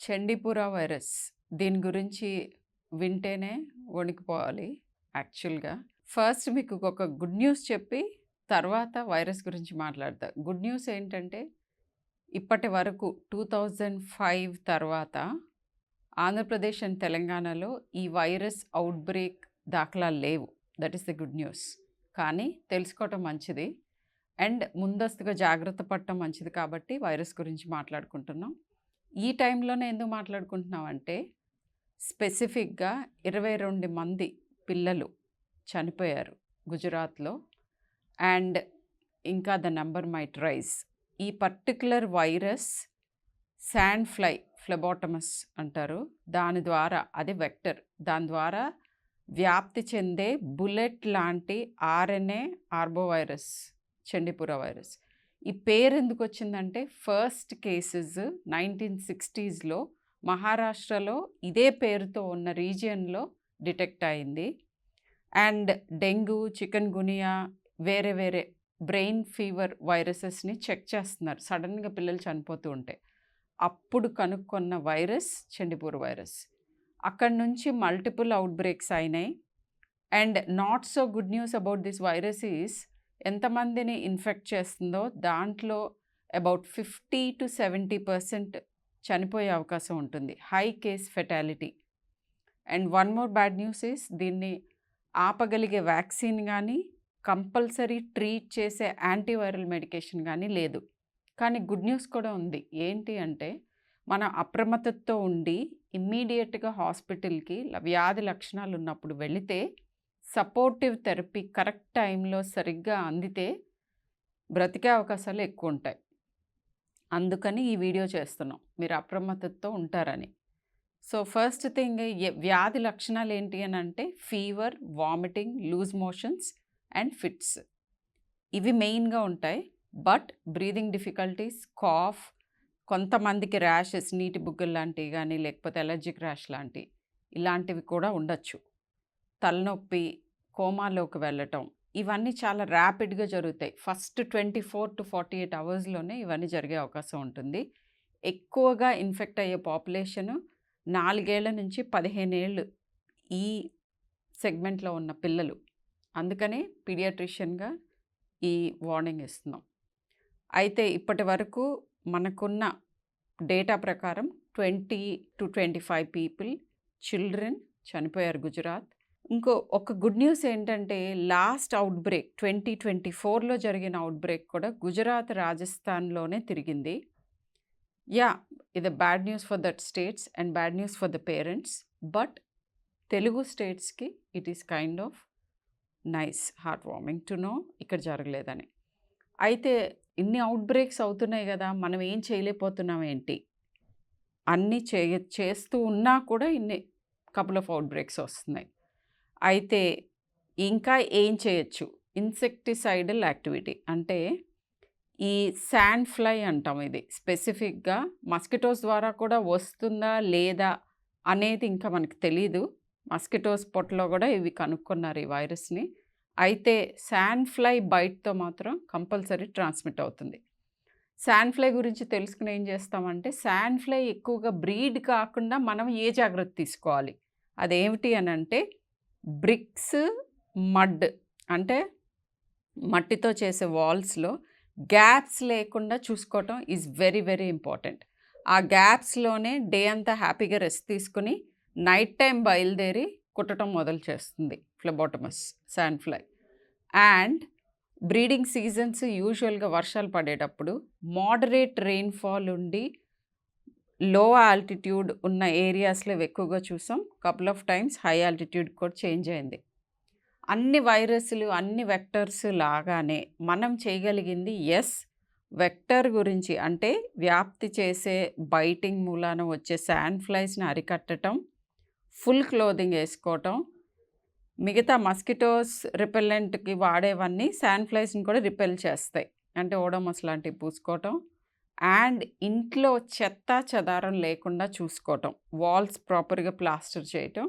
చండీపుర virus. దీని గురించి వింటేనే వణికిపోవాలి యాక్చువల్‌గా. ఫస్ట్ మీకు ఒక గుడ్ న్యూస్ చెప్పి, తర్వాత వైరస్ గురించి మాట్లాడతా. గుడ్ న్యూస్ ఏంటంటే, ఇప్పటి వరకు 2005 తర్వాత ఆంధ్రప్రదేశ్ అండ్ తెలంగాణలో ఈ వైరస్ ఔట్‌బ్రేక్ దాఖలాలు లేవు. That is the good news. కానీ తెలుసుకోవటం మంచిది. అండ్ ముందస్తుగా జాగ్రత్త పడటం మంచిది కాబట్టి వైరస్ గురించి మాట్లాడుకుంటున్నాం. ఈ టైంలోనే ఎందుకు మాట్లాడుకుంటున్నామంటే, స్పెసిఫిక్‌గా 22 మంది పిల్లలు చనిపోయారు గుజరాత్‌లో. అండ్ ఇంకా ద నంబర్ మైట్ రైజ్. ఈ పర్టిక్యులర్ వైరస్ శాండ్ ఫ్లై, ఫ్లెబోటమస్ అంటారు. దాని ద్వారా, అది వెక్టర్. దాని ద్వారా వ్యాప్తి చెందే బుల్లెట్ లాంటి ఆర్ఎన్ఏ ఆర్బోవైరస్, చండీపుర వైరస్. ఈ పేరు ఎందుకు వచ్చిందంటే, ఫస్ట్ కేసెస్ 1960స్‌లో మహారాష్ట్రలో ఇదే పేరుతో ఉన్న రీజియన్‌లో డిటెక్ట్ అయింది. అండ్ డెంగ్యూ, చికెన్ గునియా, వేరే వేరే బ్రెయిన్ ఫీవర్ వైరసెస్ని చెక్ చేస్తున్నారు సడన్గా పిల్లలు చనిపోతూ ఉంటే. అప్పుడు కనుక్కున్న వైరస్ చండీపుర వైరస్. అక్కడి నుంచి మల్టిపుల్ అవుట్‌బ్రేక్స్ అయినాయి. And not so good news about this virus is, ఎంతమందిని ఇన్ఫెక్ట్ చేస్తుందో దాంట్లో అబౌట్ 50-70% చనిపోయే అవకాశం ఉంటుంది. High case fatality. And one more bad news is, దీన్ని ఆపగలిగే వ్యాక్సిన్ కానీ, కంపల్సరీ ట్రీట్ చేసే యాంటీవైరల్ మెడికేషన్ కానీ లేదు. కానీ గుడ్ న్యూస్ కూడా ఉంది. ఏంటి అంటే, మనం అప్రమత్తతో ఉండి ఇమ్మీడియట్‌గా హాస్పిటల్‌కి వ్యాధి లక్షణాలు ఉన్నప్పుడు వెళితే, సపోర్టివ్ థెరపీ కరెక్ట్ టైంలో సరిగ్గా అందితే బ్రతికే అవకాశాలు ఎక్కువ ఉంటాయి. అందుకని ఈ వీడియో చేస్తున్నాం, మీరు అప్రమత్తతో ఉంటారని. సో ఫస్ట్ థింగ్, వ్యాధి లక్షణాలు ఏంటి అని అంటే, fever, vomiting, loose motions and fits. ఇవి మెయిన్గా ఉంటాయి. బట్ బ్రీదింగ్ డిఫికల్టీస్, కాఫ్, కొంతమందికి ర్యాషెస్, నీటి బుగ్గలు లాంటివి కానీ, లేకపోతే ఎలర్జిక్ ర్యాష్ లాంటివి, ఇలాంటివి కూడా ఉండొచ్చు. తలనొప్పి, కోమాలోకి వెళ్ళటం, ఇవన్నీ చాలా ర్యాపిడ్‌గా జరుగుతాయి. ఫస్ట్ 24-48 అవర్స్‌లోనే ఇవన్నీ జరిగే అవకాశం ఉంటుంది. ఎక్కువగా ఇన్ఫెక్ట్ అయ్యే పాపులేషను 4 ఏళ్ల నుంచి 15 ఏళ్ళు ఈ సెగ్మెంట్‌లో ఉన్న పిల్లలు. అందుకనే పీడియాట్రిషియన్‌గా ఈ వార్నింగ్ ఇస్తున్నాం. అయితే ఇప్పటి వరకు మనకున్న డేటా ప్రకారం 20-25 పీపుల్, చిల్డ్రన్ చనిపోయారు గుజరాత్. ఒక గుడ్ న్యూస్ ఏంటంటే, లాస్ట్ అవుట్‌బ్రేక్ 2024లో జరిగిన అవుట్‌బ్రేక్ కూడా గుజరాత్, రాజస్థాన్‌లోనే తిరిగింది. ఇది bad news for that states and bad news for the parents. But Telugu స్టేట్స్‌కి it is kind of nice, heartwarming to know ఇక్కడ జరగలేదని. అయితే ఇన్ని అవుట్‌బ్రేక్స్ అవుతున్నాయి కదా, మనం ఏం చేయలేకపోతున్నాం ఏంటి? అన్నీ చేస్తూ ఉన్నా కూడా ఇన్ని కపుల్ ఆఫ్ అవుట్‌బ్రేక్స్ వస్తున్నాయి. అయితే ఇంకా ఏం చేయొచ్చు? Insecticidal activity. అంటే ఈ శాండ్ ఫ్లై అంటాం. ఇది స్పెసిఫిక్‌గా మస్కిటోస్ ద్వారా కూడా వస్తుందా లేదా అనేది ఇంకా మనకు తెలీదు. మస్కిటోస్ పొట్టలో కూడా ఇవి కనుక్కున్నారు ఈ వైరస్‌ని. అయితే శాండ్ ఫ్లై బైట్‌తో మాత్రం కంపల్సరీ ట్రాన్స్మిట్ అవుతుంది. శాండ్ ఫ్లై గురించి తెలుసుకుని ఏం చేస్తామంటే, శాండ్ ఫ్లై ఎక్కువగా బ్రీడ్ కాకుండా మనం ఏ జాగ్రత్త తీసుకోవాలి? అదేమిటి అనంటే, బ్రిక్స్, మడ్ అంటే మట్టితో చేసే వాల్స్‌లో గ్యాప్స్ లేకుండా చూసుకోవటం ఈజ్ వెరీ వెరీ ఇంపార్టెంట్. ఆ గ్యాప్స్‌లోనే డే అంతా హ్యాపీగా రెస్ట్ తీసుకుని నైట్ టైం బయలుదేరి కుట్టడం మొదలు చేస్తుంది phlebotomus, sand fly. And breeding seasons యూజువల్‌గా వర్షాలు పడేటప్పుడు మోడరేట్ రెయిన్‌ఫాల్ ఉండి లో ఆల్టిట్యూడ్ ఉన్న ఏరియాస్‌లో ఎక్కువగా చూసాం. Couple of times high altitude కూడా చేంజ్ అయింది. అన్ని వైరస్‌లు, అన్ని వెక్టర్స్ లాగానే మనం చేయగలిగింది వెక్టర్ గురించి, అంటే వ్యాప్తి చేసే బైటింగ్ మూలాన వచ్చే శాండ్ ఫ్లైస్‌ని అరికట్టటం, ఫుల్ క్లోదింగ్ వేసుకోవటం, మిగతా మస్కిటోస్ రిపెల్లెంట్‌కి వాడేవన్నీ శాండ్ ఫ్లైస్‌ని కూడా రిపెల్ చేస్తాయి. అంటే ఓడోమస్ లాంటివి పూసుకోవటం. అండ్ ఇంట్లో చెత్త చెదారం లేకుండా చూసుకోవటం, వాల్స్ ప్రాపర్‌గా ప్లాస్టర్ చేయటం,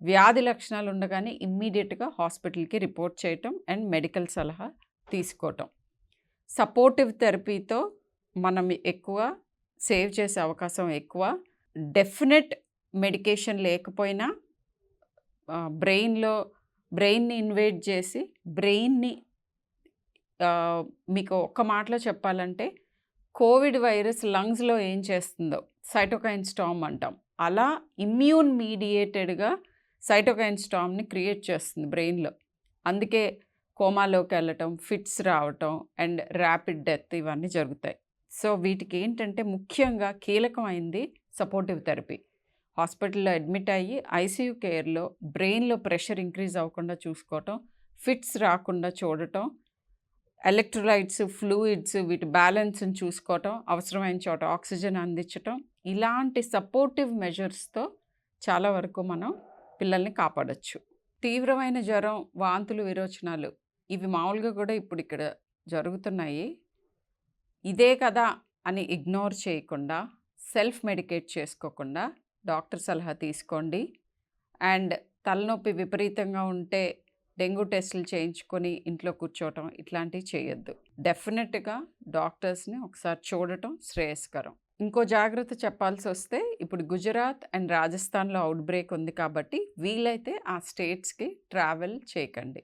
వ్యాధి లక్షణాలు ఉండగానే ఇమ్మీడియట్‌గా హాస్పిటల్‌కి రిపోర్ట్ చేయటం అండ్ మెడికల్ సలహా తీసుకోవటం. సపోర్టివ్ థెరపీతో మనం ఎక్కువ సేవ్ చేసే అవకాశం ఎక్కువ. డెఫినెట్ మెడికేషన్ లేకపోయినా బ్రెయిన్‌ని ఇన్వేడ్ చేసి బ్రెయిన్‌ని మీకు ఒక్క మాటలో చెప్పాలంటే కోవిడ్ వైరస్ లంగ్స్‌లో ఏం చేస్తుందో సైటోకైన్ స్టార్మ్ అంటాం. అలా ఇమ్యూన్ మీడియేటెడ్‌గా సైటోకైన్ స్టార్మ్‌ని క్రియేట్ చేస్తుంది బ్రెయిన్‌లో. అందుకే కోమాలోకెళ్ళటం, ఫిట్స్ రావటం అండ్ ర్యాపిడ్ డెత్ ఇవన్నీ జరుగుతాయి. సో, వీటికేంటంటే ముఖ్యంగా కీలకమైంది సపోర్టివ్ థెరపీ. హాస్పిటల్‌లో అడ్మిట్ అయ్యి ఐసీయూ కేర్‌లో బ్రెయిన్‌లో ప్రెషర్ ఇంక్రీజ్ అవ్వకుండా చూసుకోవటం, ఫిట్స్ రాకుండా చూడటం, ఎలక్ట్రోలైట్స్, ఫ్లూయిడ్స్ వీటి బ్యాలెన్స్‌ని చూసుకోవటం, అవసరమైన చోట ఆక్సిజన్ అందించటం, ఇలాంటి సపోర్టివ్ మెజర్స్‌తో చాలా వరకు మనం పిల్లల్ని కాపాడొచ్చు. తీవ్రమైన జ్వరం, వాంతులు, విరోచనాలు ఇవి మామూలుగా కూడా ఇప్పుడిక్కడ జరుగుతున్నాయి. ఇదే కదా అని ఇగ్నోర్ చేయకుండా, సెల్ఫ్ మెడికేట్ చేసుకోకుండా డాక్టర్ సలహా తీసుకోండి. అండ్ తలనొప్పి విపరీతంగా ఉంటే డెంగ్యూ టెస్టులు చేయించుకొని ఇంట్లో కూర్చోవటం ఇట్లాంటివి చేయొద్దు. డెఫినెట్‌గా డాక్టర్స్‌ని ఒకసారి చూడటం శ్రేయస్కరం. ఇంకో జాగ్రత్త చెప్పాల్సొస్తే ఇప్పుడు గుజరాత్ అండ్ రాజస్థాన్‌లో ఔట్‌బ్రేక్ ఉంది కాబట్టి వీలైతే ఆ స్టేట్స్‌కి ట్రావెల్ చేయకండి.